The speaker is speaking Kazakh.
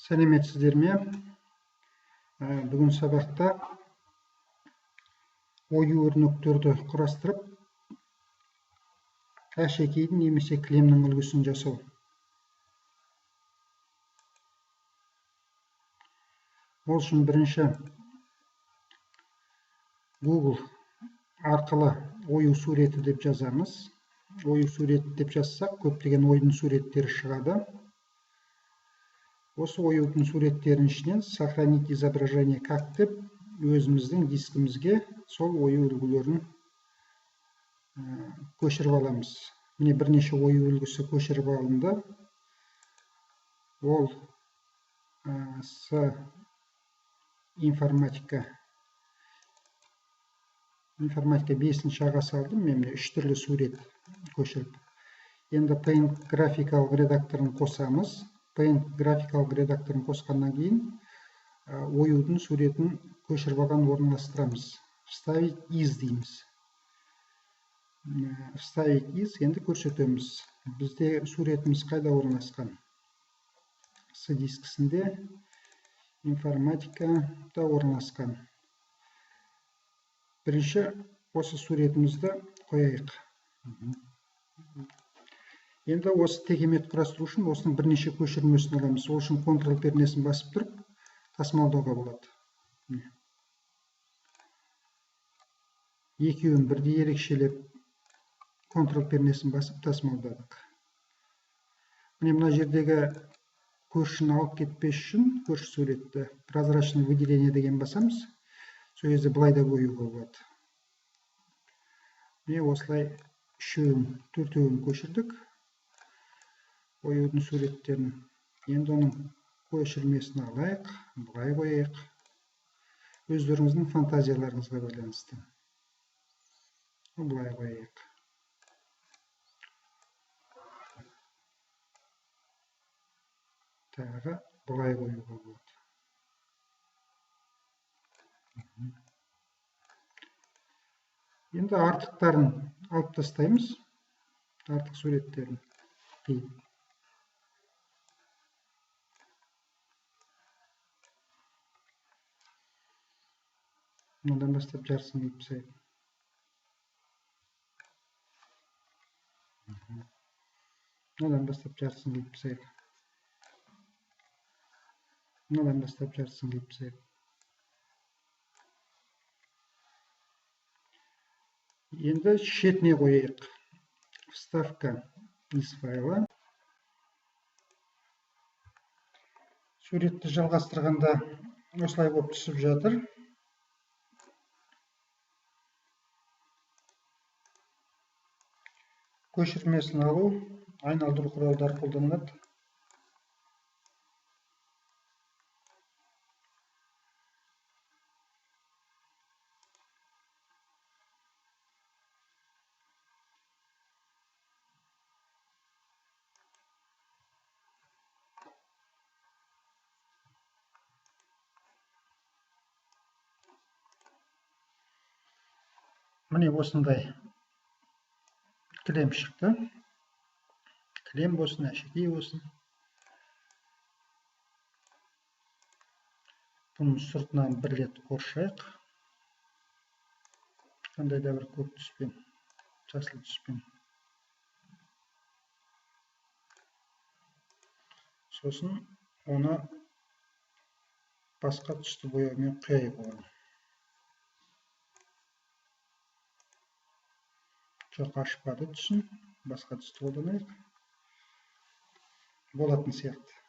Сәлеметсіздер ме? Бүгін сабақта ою-өрнектерді құрастырып, әшекейдің немесе кілемнің үлгісін жасау. Ол үшін бірінші Google арқылы ою суреті деп жазамыз. Ою суреті деп жазсақ, көптеген ойдың суреттері шығады. Осы ойудың суреттерінің ішінен сохранить изображение как деп өзіміздің дискімізге сол ою үлгілерін көшіріп аламыз. Міне бірнеше ою үлгісі көшіріп алынды. Ол информатика 5-ші аға салдым. Мен 3 түрлі сурет көшіріп. Енді Paint графикалық редакторын қосамыз. Paint графикалық редакторын қосқаннан кейін оюдың суретін көшіріп алған орналастырамыз. Вставить из дейміз. Вставить из енді көрсетеміз. Бізде суретіміз қайда орналасқан? С дискісінде информатикада орналасқан. Бірінші осы суретімізді қояйық. Енді осы тегемет құрастыру үшін осының бірнеше көшірмесін аламыз. Ол үшін Ctrl пернесін басып тұрып, тасымалдауға болады. Екеуін бірдей ерекшелеп, Ctrl пернесін басып тасымалдадық. Мына жердегі көршіні алып кетпес үшін көрші суретті прозрачный выделение деген басамыз. Сол кезде былай да қоюға болады. Міне осылай 3-4-ін көшірдік. Оюдың суреттерін. Енді оның көшірмесін алайық, былай қояйық. Өздеріңіздің фантазияларыңызға байланысты. Былай қояйық. Тағы былай қоюға болады. Енді артықтарын алып тастаймыз. Артық суреттерін қиып. Мынадан бастап жарысын қиып тастайық. Мынадан бастап жарысын қиып тастайық. Мынадан бастап жарысын қиып тастайық. Енді шетіне қояйық. Вставка из файла. Суретті жалғастырғанда осылай болып түсіп жатыр. Көшірмесін алу, айналдыру құралдары қолданылады. Міне осындай кілем шықты. Кілем болсын, әшекей болсын. Бұның сыртынан бір рет қоршайық. Қандай да бір көк түспен, жасыл түспен. Сосын оны басқа түсті бояумен құяйық оған. Жоқ, ашпады түсін, басқа түсті қолданайық. Болатын сияқты.